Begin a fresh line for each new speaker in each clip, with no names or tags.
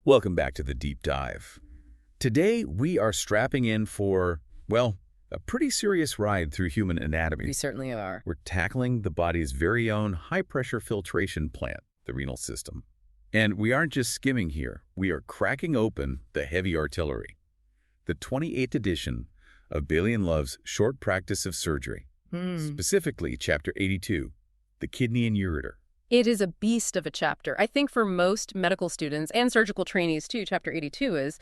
Welcome back to the Deep Dive. Today, we are strapping in for, well, a pretty serious ride through human anatomy.
We certainly are.
We're tackling the body's very own high-pressure filtration plant, the renal system. And we aren't just skimming here. We are cracking open the heavy artillery. The 28th edition of Baily and Love's Short Practice of Surgery, specifically Chapter 82, the kidney and ureter.
It is a beast of a chapter. I think for most medical students and surgical trainees too, Chapter 82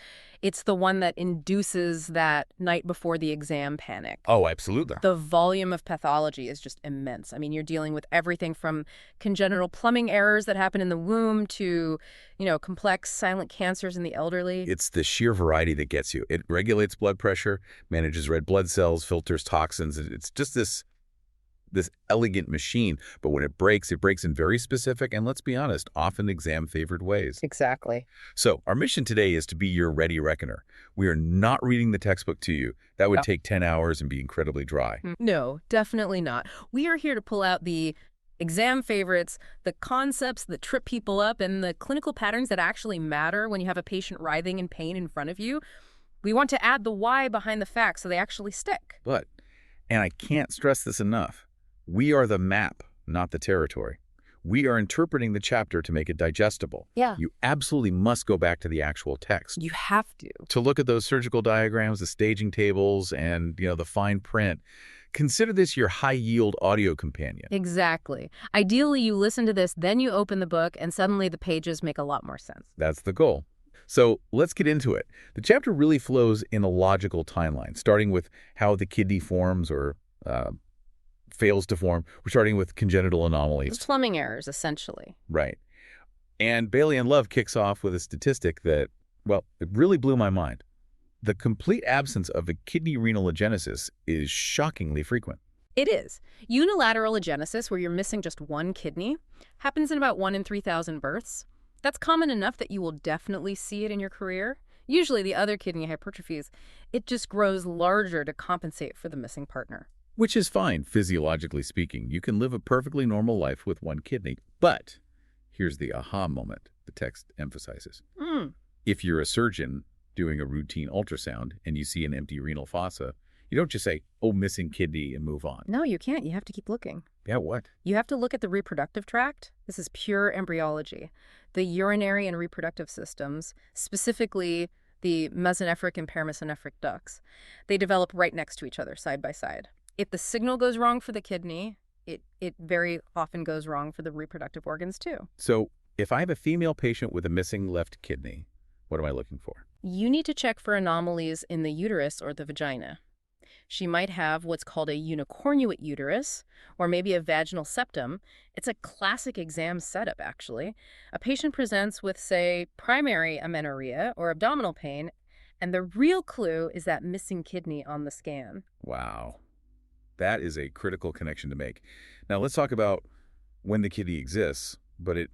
it's the one that induces that night before the exam panic.
Oh, absolutely.
The volume of pathology is just immense. I mean, you're dealing with everything from congenital plumbing errors that happen in the womb to, complex silent cancers in the elderly.
It's the sheer variety that gets you. It regulates blood pressure, manages red blood cells, filters toxins. It's just this elegant machine, but when it breaks in very specific and, let's be honest, often exam-favored ways.
Exactly.
So our mission today is to be your ready reckoner. We are not reading the textbook to you. That would take 10 hours and be incredibly dry.
No, definitely not. We are here to pull out the exam favorites, the concepts that trip people up, and the clinical patterns that actually matter when you have a patient writhing in pain in front of you. We want to add the why behind the facts so they actually stick.
But, and I can't stress this enough, we are the map, not the territory. We are interpreting the chapter to make it digestible.
Yeah.
You absolutely must go back to the actual text.
You have to.
To look at those surgical diagrams, the staging tables, and, the fine print. Consider this your high-yield audio companion.
Exactly. Ideally, you listen to this, then you open the book, and suddenly the pages make a lot more sense.
That's the goal. So let's get into it. The chapter really flows in a logical timeline, starting with how the kidney forms or fails to form. We're starting with congenital anomalies.
It's plumbing errors, essentially.
Right. And Baily and Love kicks off with a statistic that, well, it really blew my mind. The complete absence of a kidney renal agenesis is shockingly frequent.
It is. Unilateral agenesis, where you're missing just one kidney, happens in about 1 in 3,000 births. That's common enough that you will definitely see it in your career. Usually the other kidney hypertrophies, it just grows larger to compensate for the missing partner.
Which is fine, physiologically speaking. You can live a perfectly normal life with one kidney. But here's the aha moment the text emphasizes. If you're a surgeon doing a routine ultrasound and you see an empty renal fossa, you don't just say, oh, missing kidney, and move on.
No, you can't. You have to keep looking.
Yeah, what?
You have to look at the reproductive tract. This is pure embryology. The urinary and reproductive systems, specifically the mesonephric and paramesonephric ducts, they develop right next to each other, side by side. If the signal goes wrong for the kidney, it very often goes wrong for the reproductive organs too.
So if I have a female patient with a missing left kidney, what am I looking for?
You need to check for anomalies in the uterus or the vagina. She might have what's called a unicornuate uterus, or maybe a vaginal septum. It's a classic exam setup, actually. A patient presents with, say, primary amenorrhea or abdominal pain, and the real clue is that missing kidney on the scan.
Wow. That is a critical connection to make. Now, let's talk about when the kidney exists, but it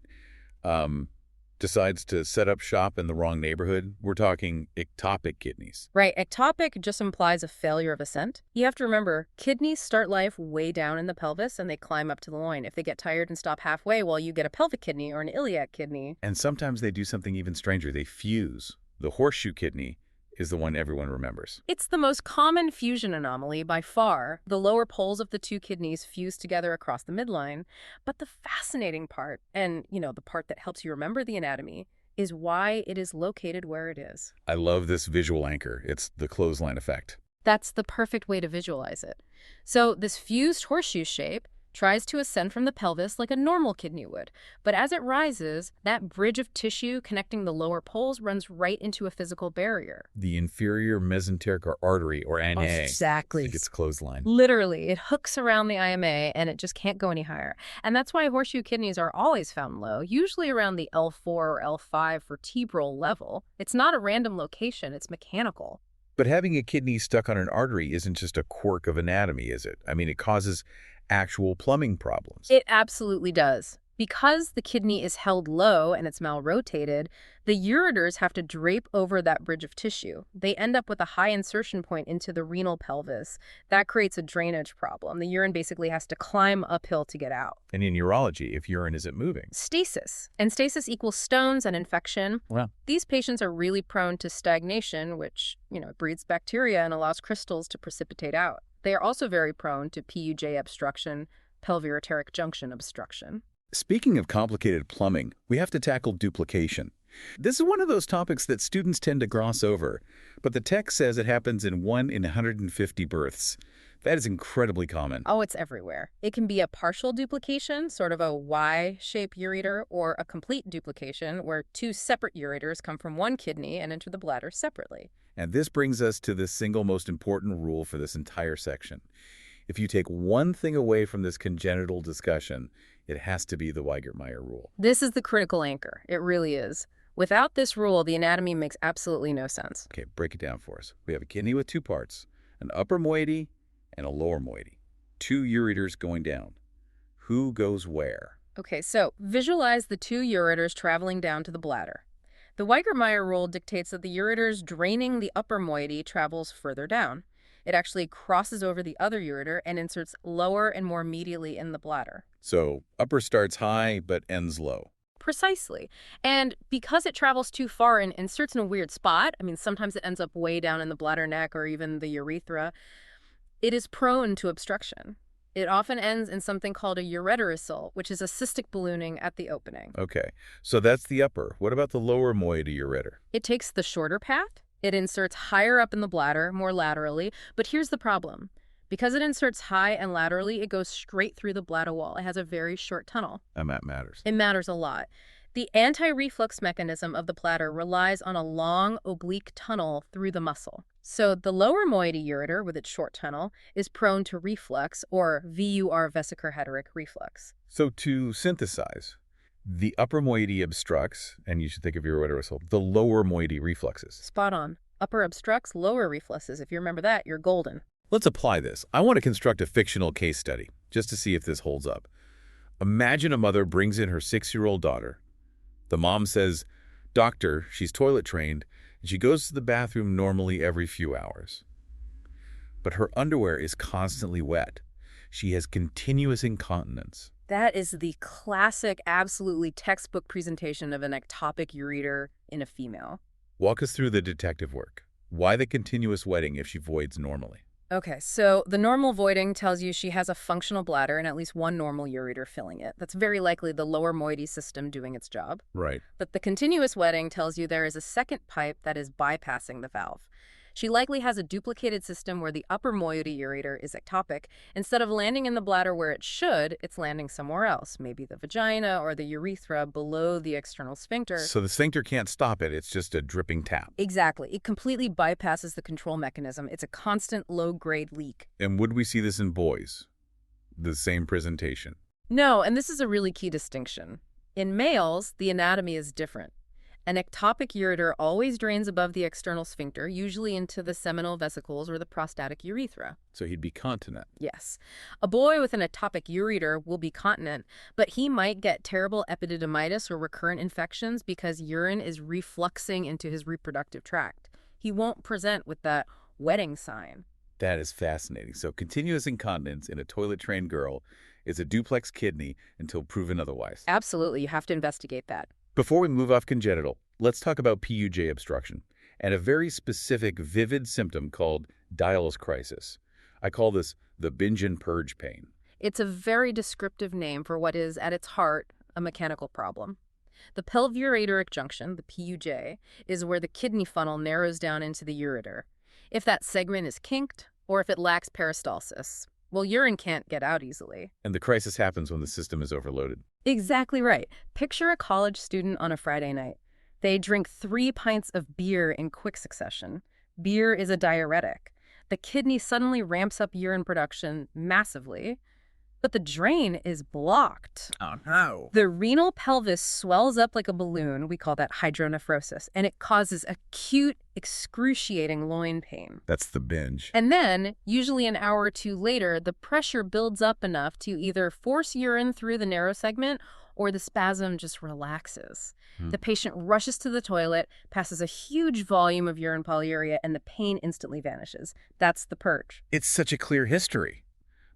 decides to set up shop in the wrong neighborhood. We're talking ectopic kidneys.
Right. Ectopic just implies a failure of ascent. You have to remember, kidneys start life way down in the pelvis and they climb up to the loin. If they get tired and stop halfway, well, you get a pelvic kidney or an iliac kidney.
And sometimes they do something even stranger. They fuse. The horseshoe kidney is the one everyone remembers.
It's the most common fusion anomaly by far. The lower poles of the two kidneys fuse together across the midline. But the fascinating part, and the part that helps you remember the anatomy, is why it is located where it is.
I love this visual anchor. It's the clothesline effect.
That's the perfect way to visualize it. So this fused horseshoe shape tries to ascend from the pelvis like a normal kidney would. But as it rises, that bridge of tissue connecting the lower poles runs right into a physical barrier.
The inferior mesenteric artery, or ANA.
Exactly.
It's clothesline.
Literally, it hooks around the IMA and it just can't go any higher. And that's why horseshoe kidneys are always found low, usually around the L4 or L5 vertebral level. It's not a random location, it's mechanical.
But having a kidney stuck on an artery isn't just a quirk of anatomy, is it? I mean, it causes actual plumbing problems.
It absolutely does. Because the kidney is held low and it's malrotated, the ureters have to drape over that bridge of tissue. They end up with a high insertion point into the renal pelvis. That creates a drainage problem. The urine basically has to climb uphill to get out.
And in urology, if urine isn't moving.
Stasis. And stasis equals stones and infection.
Wow.
These patients are really prone to stagnation, which, breeds bacteria and allows crystals to precipitate out. They are also very prone to PUJ obstruction, pelviureteric junction obstruction.
Speaking of complicated plumbing, we have to tackle duplication. This is one of those topics that students tend to gloss over, but the text says it happens in 1 in 150 births. That is incredibly common.
Oh, it's everywhere. It can be a partial duplication, sort of a Y-shaped ureter, or a complete duplication, where two separate ureters come from one kidney and enter the bladder separately.
And this brings us to the single most important rule for this entire section. If you take one thing away from this congenital discussion, it has to be the Weigert-Meyer rule.
This is the critical anchor. It really is. Without this rule, the anatomy makes absolutely no sense.
Okay, break it down for us. We have a kidney with two parts, an upper moiety and a lower moiety. Two ureters going down. Who goes where?
Okay, so visualize the two ureters traveling down to the bladder. The Weigert-Meyer rule dictates that the ureters draining the upper moiety travels further down. It actually crosses over the other ureter and inserts lower and more medially in the bladder.
So upper starts high but ends low.
Precisely. And because it travels too far and inserts in a weird spot, sometimes it ends up way down in the bladder neck or even the urethra, it is prone to obstruction. It often ends in something called a ureterocele, which is a cystic ballooning at the opening.
Okay, so that's the upper. What about the lower moiety ureter?
It takes the shorter path. It inserts higher up in the bladder, more laterally. But here's the problem. Because it inserts high and laterally, it goes straight through the bladder wall. It has a very short tunnel.
And that matters.
It matters a lot. The anti-reflux mechanism of the bladder relies on a long oblique tunnel through the muscle. So the lower moiety ureter, with its short tunnel, is prone to reflux, or VUR, vesicoheteric reflux.
So to synthesize, the upper moiety obstructs, and you should think of your ureterocele, the lower moiety refluxes.
Spot on. Upper obstructs, lower refluxes. If you remember that, you're golden.
Let's apply this. I want to construct a fictional case study, just to see if this holds up. Imagine a mother brings in her 6-year-old daughter. The mom says, "Doctor, she's toilet trained, and she goes to the bathroom normally every few hours. But her underwear is constantly wet. She has continuous incontinence."
That is the classic, absolutely textbook presentation of an ectopic ureter in a female.
Walk us through the detective work. Why the continuous wetting if she voids normally?
Okay, so the normal voiding tells you she has a functional bladder and at least one normal ureter filling it. That's very likely the lower moiety system doing its job.
Right.
But the continuous wetting tells you there is a second pipe that is bypassing the valve. She likely has a duplicated system where the upper moiety ureter is ectopic. Instead of landing in the bladder where it should, it's landing somewhere else, maybe the vagina or the urethra below the external sphincter.
So the sphincter can't stop it. It's just a dripping tap.
Exactly. It completely bypasses the control mechanism. It's a constant low-grade leak.
And would we see this in boys? The same presentation?
No, and this is a really key distinction. In males, the anatomy is different. An ectopic ureter always drains above the external sphincter, usually into the seminal vesicles or the prostatic urethra.
So he'd be continent.
Yes. A boy with an ectopic ureter will be continent, but he might get terrible epididymitis or recurrent infections because urine is refluxing into his reproductive tract. He won't present with that wetting sign.
That is fascinating. So continuous incontinence in a toilet-trained girl is a duplex kidney until proven otherwise.
Absolutely. You have to investigate that.
Before we move off congenital, let's talk about PUJ obstruction and a very specific, vivid symptom called Dial's crisis. I call this the binge and purge pain.
It's a very descriptive name for what is, at its heart, a mechanical problem. The pelviureteric junction, the PUJ, is where the kidney funnel narrows down into the ureter. If that segment is kinked, or if it lacks peristalsis, well, urine can't get out easily.
And the crisis happens when the system is overloaded.
Exactly right. Picture a college student on a Friday night. They drink 3 pints of beer in quick succession. Beer is a diuretic. The kidney suddenly ramps up urine production massively, but the drain is blocked.
Oh, no.
The renal pelvis swells up like a balloon. We call that hydronephrosis, and it causes acute, excruciating loin pain.
That's the binge.
And then, usually an hour or two later, the pressure builds up enough to either force urine through the narrow segment or the spasm just relaxes.
Hmm.
The patient rushes to the toilet, passes a huge volume of urine polyuria, and the pain instantly vanishes. That's the purge.
It's such a clear history.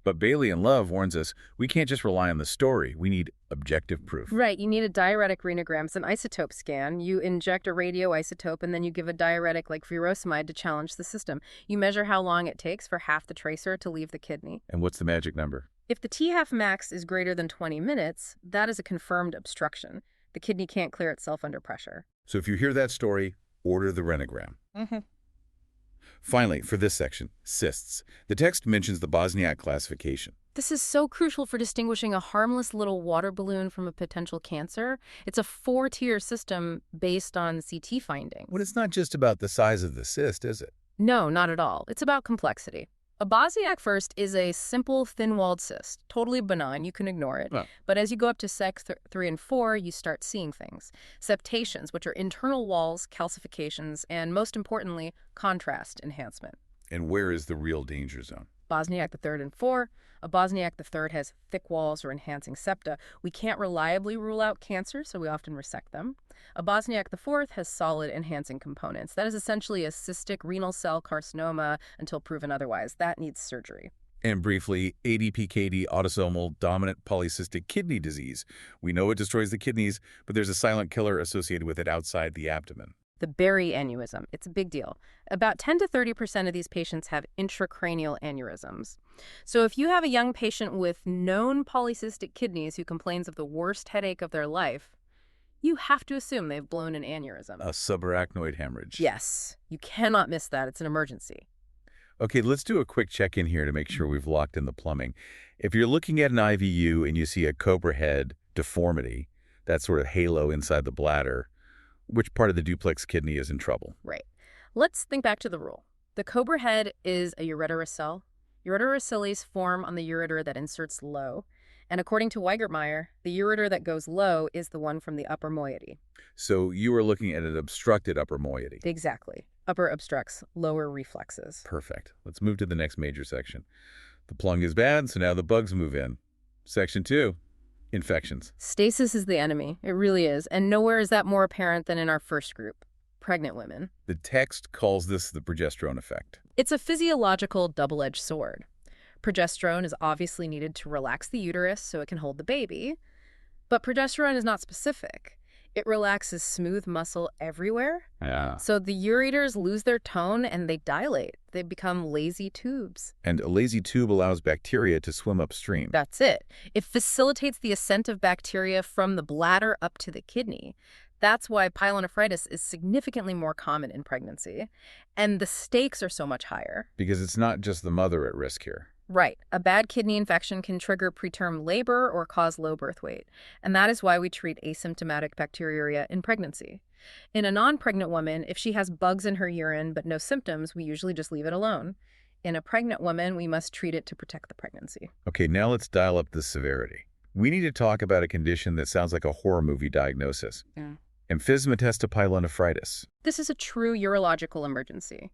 But Baily and Love warns us we can't just rely on the story. We need objective proof.
Right, you need a diuretic renogram. It's an isotope scan. You inject a radioisotope, and then you give a diuretic like furosemide to challenge the system. You measure how long it takes for half the tracer to leave the kidney.
And what's the magic number?
If the T-half max is greater than 20 minutes, that is a confirmed obstruction. The kidney can't clear itself under pressure.
So if you hear that story, order the renogram. Finally, for this section, cysts. The text mentions the Bosniak classification.
This is so crucial for distinguishing a harmless little water balloon from a potential cancer. It's a 4-tier system based on CT findings.
Well, it's not just about the size of the cyst, is it?
No, not at all. It's about complexity. A Bosniak first is a simple, thin-walled cyst, totally benign. You can ignore it.
Oh.
But as you go up to sex 3 and 4, you start seeing things. Septations, which are internal walls, calcifications, and most importantly, contrast enhancement.
And where is the real danger zone?
Bosniak the third and 4. A Bosniak the third has thick walls or enhancing septa. We can't reliably rule out cancer, so we often resect them. A Bosniak the fourth has solid enhancing components. That is essentially a cystic renal cell carcinoma until proven otherwise. That needs surgery.
And briefly, ADPKD, autosomal dominant polycystic kidney disease. We know it destroys the kidneys, but there's a silent killer associated with it outside the abdomen.
The Baily aneurysm. It's a big deal. About 10 to 30% of these patients have intracranial aneurysms. So if you have a young patient with known polycystic kidneys who complains of the worst headache of their life, you have to assume they've blown an aneurysm.
A subarachnoid hemorrhage.
Yes. You cannot miss that. It's an emergency.
Okay, let's do a quick check-in here to make sure we've locked in the plumbing. If you're looking at an IVU and you see a cobra head deformity, that sort of halo inside the bladder, which part of the duplex kidney is in trouble?
Right. Let's think back to the rule. The cobra head is a ureterocele. Ureteroceles form on the ureter that inserts low. And according to Weigertmeyer, the ureter that goes low is the one from the upper moiety.
So you are looking at an obstructed upper moiety.
Exactly. Upper obstructs, lower reflexes.
Perfect. Let's move to the next major section. The plung is bad, so now the bugs move in. Section 2. Infections.
Stasis is the enemy. It really is. And nowhere is that more apparent than in our first group, pregnant women.
The text calls this the progesterone effect.
It's a physiological double-edged sword. Progesterone is obviously needed to relax the uterus so it can hold the baby. But progesterone is not specific. It relaxes smooth muscle everywhere.
Yeah.
So the ureters lose their tone and they dilate. They become lazy tubes.
And a lazy tube allows bacteria to swim upstream.
That's it. It facilitates the ascent of bacteria from the bladder up to the kidney. That's why pyelonephritis is significantly more common in pregnancy. And the stakes are so much higher.
Because it's not just the mother at risk here.
Right. A bad kidney infection can trigger preterm labor or cause low birth weight. And that is why we treat asymptomatic bacteriuria in pregnancy. In a non-pregnant woman, if she has bugs in her urine but no symptoms, we usually just leave it alone. In a pregnant woman, we must treat it to protect the pregnancy.
Okay, now let's dial up the severity. We need to talk about a condition that sounds like a horror movie diagnosis.
Yeah.
Emphysematous pyelonephritis.
This is a true urological emergency.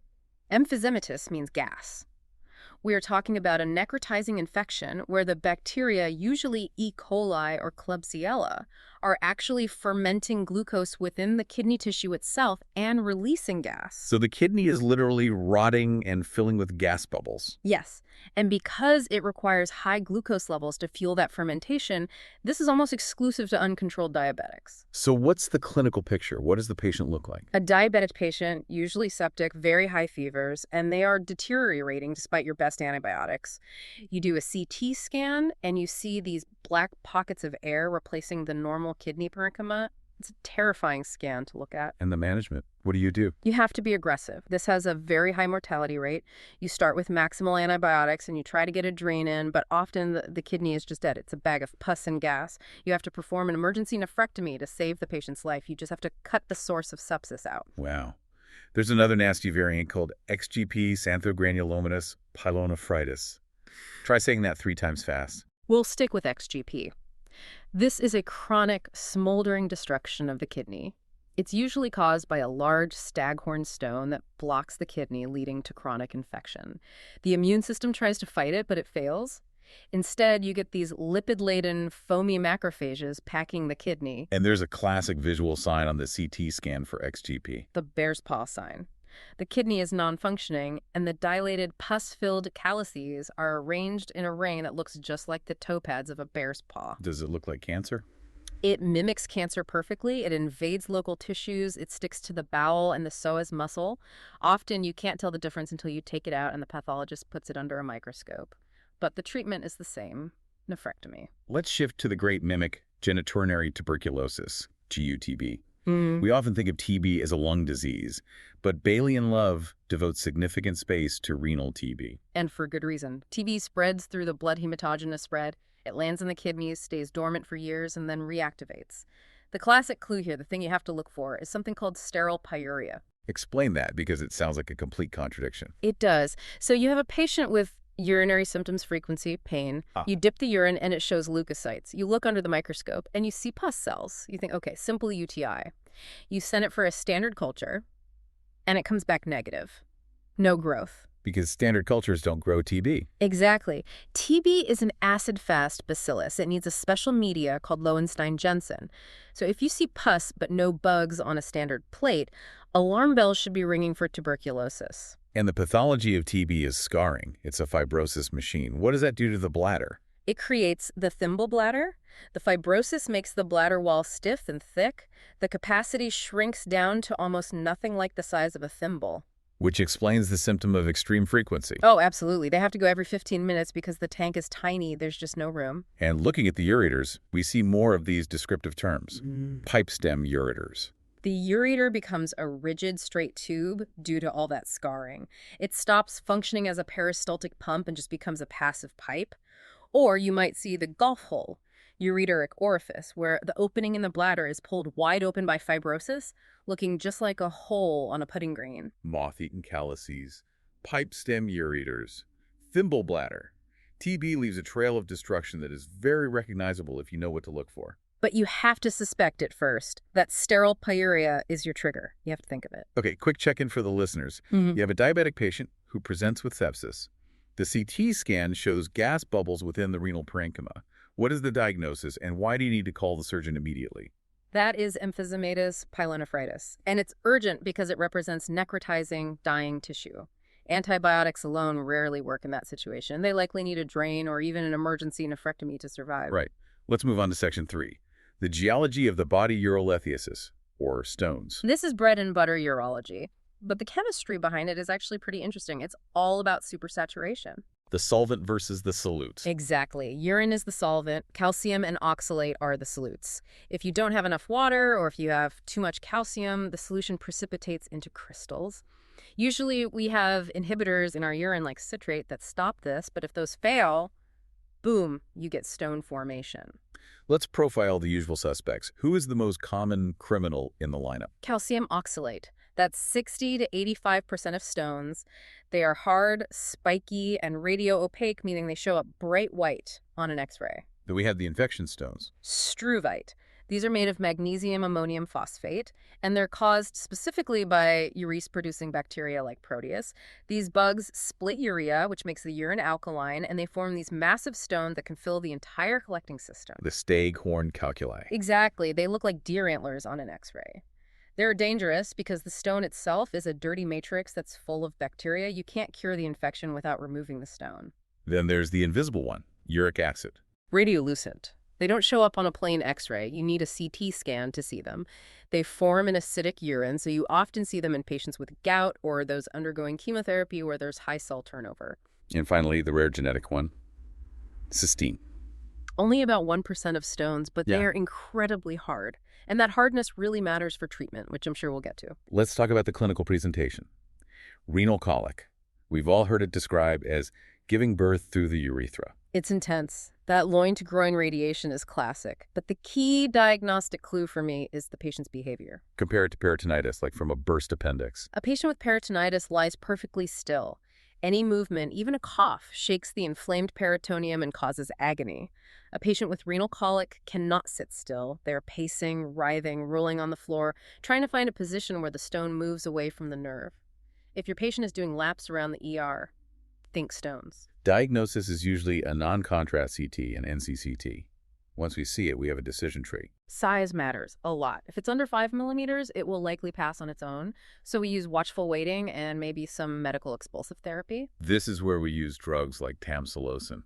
Emphysematous means gas. We are talking about a necrotizing infection where the bacteria, usually E. coli or Klebsiella, are actually fermenting glucose within the kidney tissue itself and releasing gas.
So the kidney is literally rotting and filling with gas bubbles.
Yes, and because it requires high glucose levels to fuel that fermentation, this is almost exclusive to uncontrolled diabetics.
So what's the clinical picture? What does the patient look like?
A diabetic patient, usually septic, very high fevers, and they are deteriorating despite your best antibiotics. You do a CT scan, and you see these black pockets of air replacing the normal kidney parenchyma. It's a terrifying scan to look at.
And the management? What do you do?
You have to be aggressive. This has a very high mortality rate. You start with maximal antibiotics and you try to get a drain in, but often the kidney is just dead. It's a bag of pus and gas. You have to perform an emergency nephrectomy to save the patient's life. You just have to cut the source of sepsis out.
Wow. There's another nasty variant called XGP xanthogranulomatous pyelonephritis. Try saying that 3 times fast.
We'll stick with XGP. This is a chronic, smoldering destruction of the kidney. It's usually caused by a large staghorn stone that blocks the kidney, leading to chronic infection. The immune system tries to fight it, but it fails. Instead, you get these lipid-laden, foamy macrophages packing the kidney,
And there's a classic visual sign on the CT scan for XGP.
the bear's paw sign. The kidney is non-functioning, and the dilated, pus-filled calyces are arranged in a ring that looks just like the toe pads of a bear's paw.
Does it look like cancer?
It mimics cancer perfectly. It invades local tissues. It sticks to the bowel and the psoas muscle. Often, you can't tell the difference until you take it out and the pathologist puts it under a microscope. But the treatment is the same: nephrectomy.
Let's shift to the great mimic, genitourinary tuberculosis, GUTB.
Mm.
We often think of TB as a lung disease, but Baily and Love devote significant space to renal TB.
And for good reason. TB spreads through the blood hematogenous spread. It lands in the kidneys, stays dormant for years, and then reactivates. The classic clue here, the thing you have to look for, is something called sterile pyuria.
Explain that, because it sounds like a complete contradiction.
It does. So you have a patient with urinary symptoms, frequency, pain. You dip the urine and it shows leukocytes. You look under the microscope and you see pus cells. You think, okay, simple UTI. You send it for a standard culture and it comes back negative. No growth.
Because standard cultures don't grow TB.
Exactly. TB is an acid-fast bacillus. It needs a special media called Lowenstein-Jensen. So if you see pus but no bugs on a standard plate, alarm bells should be ringing for tuberculosis.
And the pathology of TB is scarring. It's a fibrosis machine. What does that do to the bladder?
It creates the thimble bladder. The fibrosis makes the bladder wall stiff and thick. The capacity shrinks down to almost nothing like the size of a thimble.
Which explains the symptom of extreme frequency.
Oh, absolutely. They have to go every 15 minutes because the tank is tiny. There's just no room.
And looking at the ureters, we see more of these descriptive terms. Pipe stem ureters.
The ureter becomes a rigid, straight tube due to all that scarring. It stops functioning as a peristaltic pump and just becomes a passive pipe. Or you might see the golf hole, ureteric orifice, where the opening in the bladder is pulled wide open by fibrosis, looking just like a hole on a putting green.
Moth-eaten calyces, pipe stem ureters, thimble bladder. TB leaves a trail of destruction that is very recognizable if you know what to look for.
But you have to suspect it first. That sterile pyuria is your trigger. You have to think of it.
Okay, quick check-in for the listeners. You have a diabetic patient who presents with sepsis. The CT scan shows gas bubbles within the renal parenchyma. What is the diagnosis, and why do you need to call the surgeon immediately?
That is emphysematous pyelonephritis, and it's urgent because it represents necrotizing, dying tissue. Antibiotics alone rarely work in that situation. They likely need a drain or even an emergency nephrectomy to survive.
Right. Let's move on to section 3. The geology of the body urolithiasis, or stones.
This is bread and butter urology, but the chemistry behind it is actually pretty interesting. It's all about supersaturation.
The solvent versus the solute.
Exactly. Urine is the solvent. Calcium and oxalate are the solutes. If you don't have enough water or if you have too much calcium, the solution precipitates into crystals. Usually we have inhibitors in our urine like citrate that stop this, but if those fail, boom, you get stone formation.
Let's profile the usual suspects. Who is the most common criminal in the lineup?
Calcium oxalate. That's 60 to 85% of stones. They are hard, spiky, and radio-opaque, meaning they show up bright white on an X-ray.
Then we have the infection stones.
Struvite. These are made of magnesium ammonium phosphate, and they're caused specifically by urease-producing bacteria like Proteus. These bugs split urea, which makes the urine alkaline, and they form these massive stones that can fill the entire collecting system.
The staghorn calculi.
Exactly. They look like deer antlers on an X-ray. They're dangerous because the stone itself is a dirty matrix that's full of bacteria. You can't cure the infection without removing the stone.
Then there's the invisible one, uric acid.
Radiolucent. They don't show up on a plain X-ray. You need a CT scan to see them. They form in acidic urine, so you often see them in patients with gout or those undergoing chemotherapy where there's high cell turnover.
And finally, the rare genetic one, cystine.
Only about 1% of stones, but
Yeah.
they're incredibly hard. And that hardness really matters for treatment, which I'm sure we'll get to.
Let's talk about the clinical presentation. Renal colic. We've all heard it described as giving birth through the urethra.
It's intense. That loin-to-groin radiation is classic. But the key diagnostic clue for me is the patient's behavior.
Compare it to peritonitis, like from a burst appendix.
A patient with peritonitis lies perfectly still. Any movement, even a cough, shakes the inflamed peritoneum and causes agony. A patient with renal colic cannot sit still. They're pacing, writhing, rolling on the floor, trying to find a position where the stone moves away from the nerve. If your patient is doing laps around the ER, think stones.
Diagnosis is usually a non-contrast CT and NCCT. Once we see it, we have a decision tree.
Size matters a lot. If it's under 5 millimeters, it will likely pass on its own. So we use watchful waiting and maybe some medical expulsive therapy.
This is where we use drugs like tamsulosin.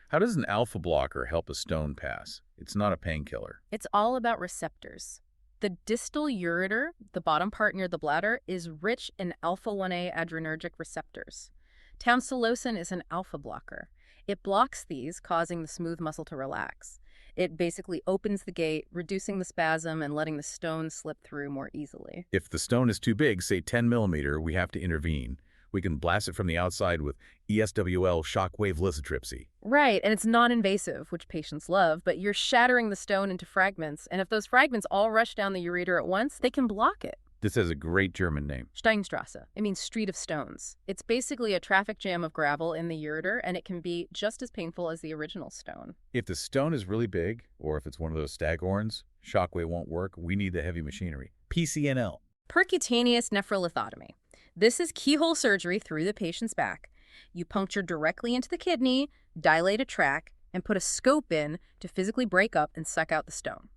How does an alpha blocker help a stone pass? It's not a painkiller.
It's all about receptors. The distal ureter, the bottom part near the bladder, is rich in alpha-1A adrenergic receptors. Tamsulosin is an alpha blocker. It blocks these, causing the smooth muscle to relax. It basically opens the gate, reducing the spasm and letting the stone slip through more easily.
If the stone is too big, say 10 millimeter, we have to intervene. We can blast it from the outside with ESWL shockwave lithotripsy.
Right, and it's non-invasive, which patients love, but you're shattering the stone into fragments, and if those fragments all rush down the ureter at once, they can block it.
This has a great German name.
Steinstrasse. It means street of stones. It's basically a traffic jam of gravel in the ureter, and it can be just as painful as the original stone.
If the stone is really big, or if it's one of those staghorns, shockwave won't work. We need the heavy machinery. PCNL.
Percutaneous nephrolithotomy. This is keyhole surgery through the patient's back. You puncture directly into the kidney, dilate a tract, and put a scope in to physically break up and suck out the stone.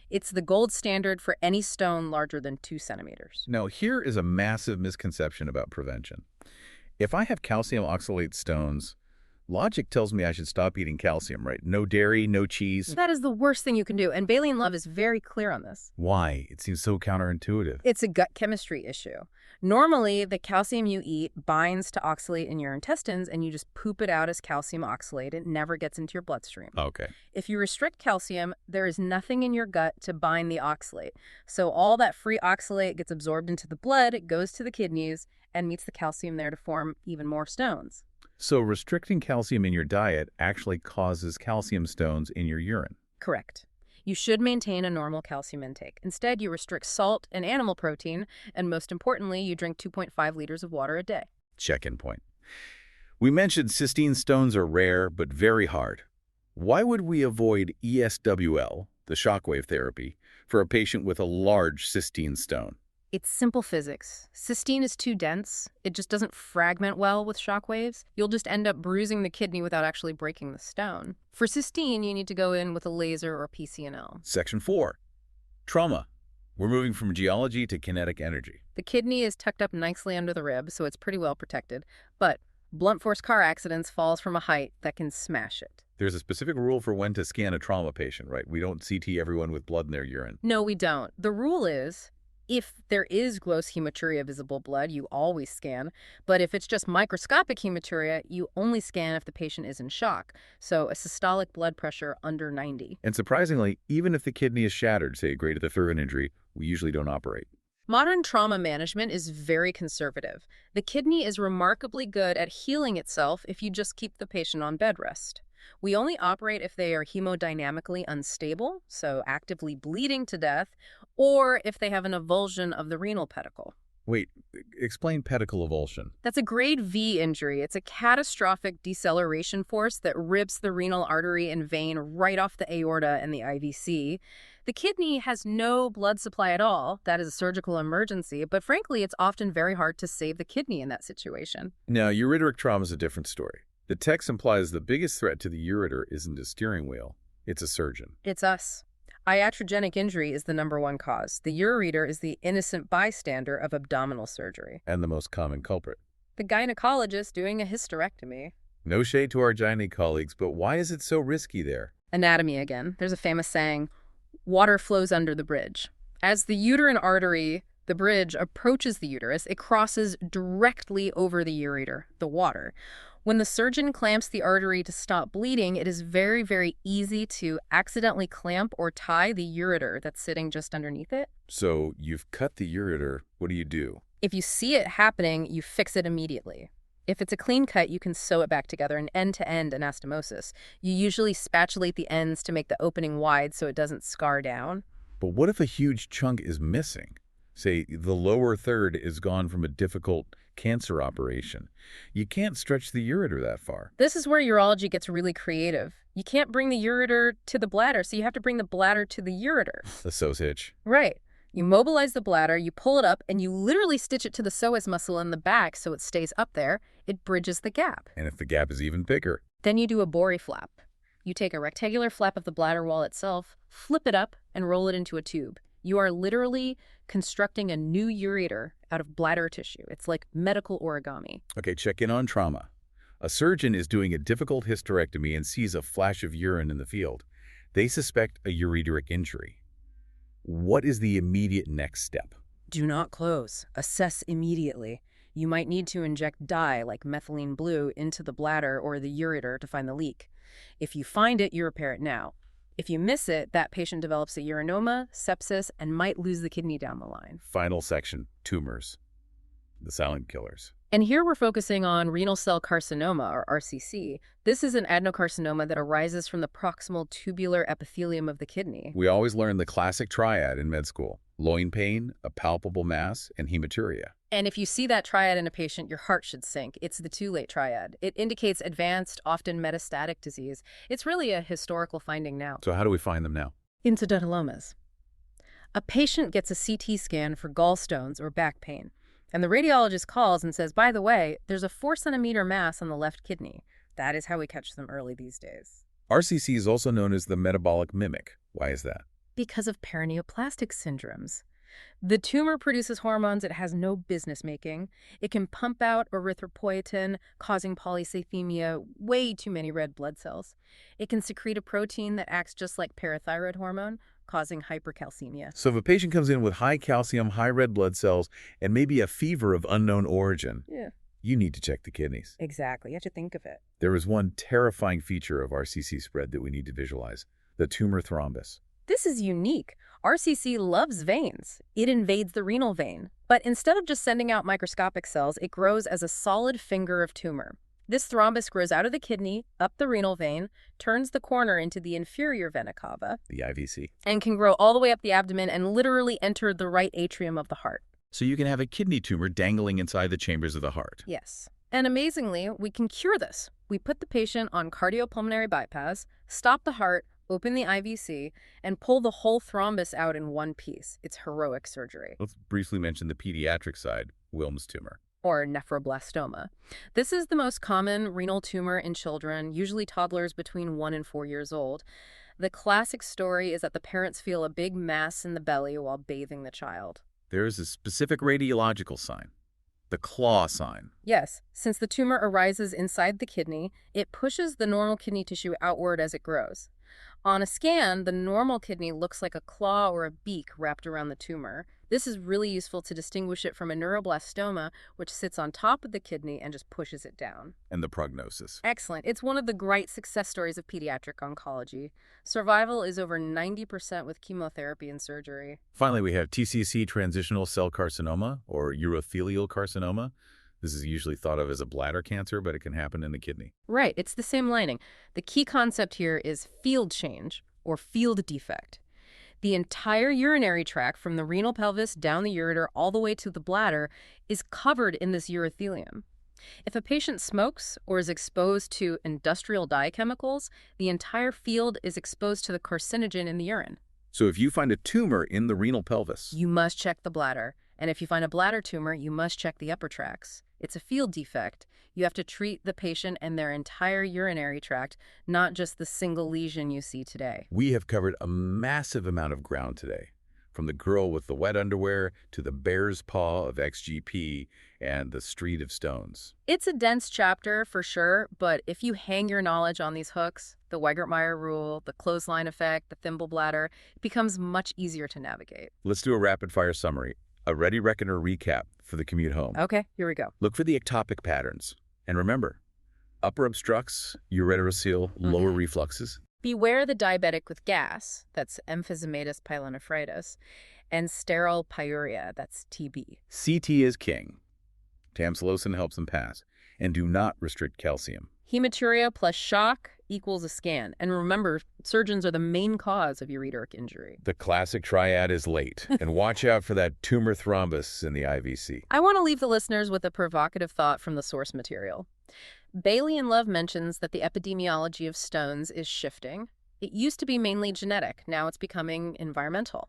It's the gold standard for any stone larger than 2 centimeters.
Now, here is a massive misconception about prevention. If I have calcium oxalate stones, logic tells me I should stop eating calcium, right? No dairy, no cheese.
That is the worst thing you can do, and Baily and Love is very clear on this.
Why? It seems so counterintuitive.
It's a gut chemistry issue. Normally, the calcium you eat binds to oxalate in your intestines, and you just poop it out as calcium oxalate. It never gets into your bloodstream.
Okay.
If you restrict calcium, there is nothing in your gut to bind the oxalate. So all that free oxalate gets absorbed into the blood, it goes to the kidneys, and meets the calcium there to form even more stones.
So restricting calcium in your diet actually causes calcium stones in your urine.
Correct. You should maintain a normal calcium intake. Instead, you restrict salt and animal protein, and most importantly, you drink 2.5 liters of water a day.
Check-in point. We mentioned cystine stones are rare but very hard. Why would we avoid ESWL, the shockwave therapy, for a patient with a large cystine stone?
It's simple physics. Cystine is too dense. It just doesn't fragment well with shock waves. You'll just end up bruising the kidney without actually breaking the stone. For cystine, you need to go in with a laser or PCNL.
Section 4. Trauma. We're moving from geology to kinetic energy.
The kidney is tucked up nicely under the rib, so it's pretty well protected. But blunt force car accidents falls from a height that can smash it.
There's a specific rule for when to scan a trauma patient, right? We don't CT everyone with blood in their urine.
No, we don't. The rule is, if there is gross hematuria visible blood, you always scan. But if it's just microscopic hematuria, you only scan if the patient is in shock. So a systolic blood pressure under 90.
And surprisingly, even if the kidney is shattered, say grade of the third injury, we usually don't operate.
Modern trauma management is very conservative. The kidney is remarkably good at healing itself if you just keep the patient on bed rest. We only operate if they are hemodynamically unstable, so actively bleeding to death, or if they have an avulsion of the renal pedicle.
Wait, explain pedicle avulsion.
That's a grade V injury. It's a catastrophic deceleration force that rips the renal artery and vein right off the aorta and the IVC. The kidney has no blood supply at all. That is a surgical emergency, but frankly, it's often very hard to save the kidney in that situation.
Now, ureteric trauma is a different story. The text implies the biggest threat to the ureter isn't a steering wheel, it's a surgeon.
It's us. Iatrogenic injury is the #1 cause. The ureter is the innocent bystander of abdominal surgery.
And the most common culprit.
The gynecologist doing a hysterectomy.
No shade to our gynae colleagues, but why is it so risky there?
Anatomy again. There's a famous saying, water flows under the bridge. As the uterine artery, the bridge, approaches the uterus, it crosses directly over the ureter, the water. When the surgeon clamps the artery to stop bleeding, it is very, very easy to accidentally clamp or tie the ureter that's sitting just underneath it.
So you've cut the ureter, what do you do?
If you see it happening, you fix it immediately. If it's a clean cut, you can sew it back together, an end-to-end anastomosis. You usually spatulate the ends to make the opening wide so it doesn't scar down.
But what if a huge chunk is missing? Say the lower third is gone from a difficult cancer operation. You can't stretch the ureter that far.
This is where urology gets really creative. You can't bring the ureter to the bladder, so you have to bring the bladder to the ureter.
The sausage.
Right. You mobilize the bladder, you pull it up, and you literally stitch it to the psoas muscle in the back so it stays up there. It bridges the gap.
And if the gap is even bigger?
Then you do a Bori flap. You take a rectangular flap of the bladder wall itself, flip it up, and roll it into a tube. You are literally constructing a new ureter out of bladder tissue. It's like medical origami.
Okay, check in on trauma. A surgeon is doing a difficult hysterectomy and sees a flash of urine in the field. They suspect a ureteric injury. What is the immediate next step?
Do not close. Assess immediately. You might need to inject dye like methylene blue into the bladder or the ureter to find the leak. If you find it, you repair it now. If you miss it, that patient develops a urinoma, sepsis, and might lose the kidney down the line.
Final section, tumors. The silent killers.
And here we're focusing on renal cell carcinoma, or RCC. This is an adenocarcinoma that arises from the proximal tubular epithelium of the kidney.
We always learn the classic triad in med school: loin pain, a palpable mass, and hematuria.
And if you see that triad in a patient, your heart should sink. It's the too late triad. It indicates advanced, often metastatic disease. It's really a historical finding now.
So how do we find them now?
Incidentalomas. A patient gets a CT scan for gallstones or back pain. And the radiologist calls and says, by the way, there's a 4-centimeter mass on the left kidney. That is how we catch them early these days.
RCC is also known as the metabolic mimic. Why is that?
Because of paraneoplastic syndromes. The tumor produces hormones it has no business making. It can pump out erythropoietin, causing polycythemia, way too many red blood cells. It can secrete a protein that acts just like parathyroid hormone, causing hypercalcemia.
So if a patient comes in with high calcium, high red blood cells, and maybe a fever of unknown origin, you need to check the kidneys.
Exactly. You have to think of it.
There is one terrifying feature of RCC spread that we need to visualize: the tumor thrombus.
This is unique. RCC loves veins. It invades the renal vein. But instead of just sending out microscopic cells, it grows as a solid finger of tumor. This thrombus grows out of the kidney, up the renal vein, turns the corner into the inferior vena cava,
The IVC.
and can grow all the way up the abdomen and literally enter the right atrium of the heart.
So you can have a kidney tumor dangling inside the chambers of the heart.
Yes. And amazingly, we can cure this. We put the patient on cardiopulmonary bypass, stop the heart, open the IVC, and pull the whole thrombus out in one piece. It's heroic surgery.
Let's briefly mention the pediatric side, Wilms tumor.
Or nephroblastoma. This is the most common renal tumor in children, usually toddlers between 1 and 4 years old. The classic story is that the parents feel a big mass in the belly while bathing the child.
There is a specific radiological sign, the claw sign.
Yes, since the tumor arises inside the kidney, it pushes the normal kidney tissue outward as it grows. On a scan, the normal kidney looks like a claw or a beak wrapped around the tumor. This is really useful to distinguish it from a neuroblastoma, which sits on top of the kidney and just pushes it down.
And the prognosis.
Excellent. It's one of the great success stories of pediatric oncology. Survival is over 90% with chemotherapy and surgery.
Finally, we have TCC, transitional cell carcinoma, or urothelial carcinoma. This is usually thought of as a bladder cancer, but it can happen in the kidney.
Right, it's the same lining. The key concept here is field change, or field defect. The entire urinary tract from the renal pelvis down the ureter all the way to the bladder is covered in this urothelium. If a patient smokes or is exposed to industrial dye chemicals, the entire field is exposed to the carcinogen in the urine.
So if you find a tumor in the renal pelvis,
You must check the bladder. And if you find a bladder tumor, you must check the upper tracts. It's a field defect. You have to treat the patient and their entire urinary tract, not just the single lesion you see today.
we have covered a massive amount of ground today, from the girl with the wet underwear to the bear's paw of XGP and the street of stones.
It's a dense chapter for sure, but if you hang your knowledge on these hooks, the Weigert-Meyer rule, the clothesline effect, the thimble bladder, it becomes much easier to navigate.
Let's do a rapid-fire summary, a Ready Reckoner recap for the commute home.
Okay, here we go.
Look for the ectopic patterns. And remember, upper obstructs, ureterocele, lower refluxes.
Beware the diabetic with gas, that's emphysematous pyelonephritis, and sterile pyuria, that's TB.
CT is king. Tamsulosin helps them pass. And do not restrict calcium.
Hematuria plus shock equals a scan. And remember, surgeons are the main cause of ureteric injury.
The classic triad is late. And watch out for that tumor thrombus in the IVC.
I want to leave the listeners with a provocative thought from the source material. Baily and Love mentions that the epidemiology of stones is shifting. It used to be mainly genetic. Now it's becoming environmental.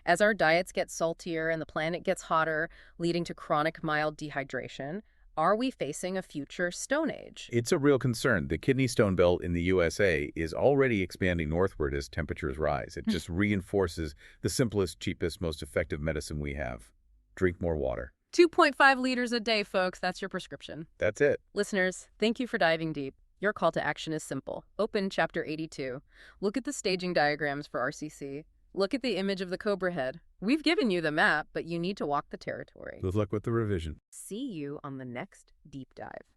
As our diets get saltier and the planet gets hotter, leading to chronic mild dehydration, are we facing a future Stone Age?
It's a real concern. The kidney stone belt in the USA is already expanding northward as temperatures rise. It just reinforces the simplest, cheapest, most effective medicine we have. Drink more water.
2.5 liters a day, folks. That's your prescription.
That's it.
Listeners, thank you for diving deep. Your call to action is simple. Open Chapter 82. Look at the staging diagrams for RCC. Look at the image of the cobra head. We've given you the map, but you need to walk the territory.
Good luck with the revision.
See you on the next deep dive.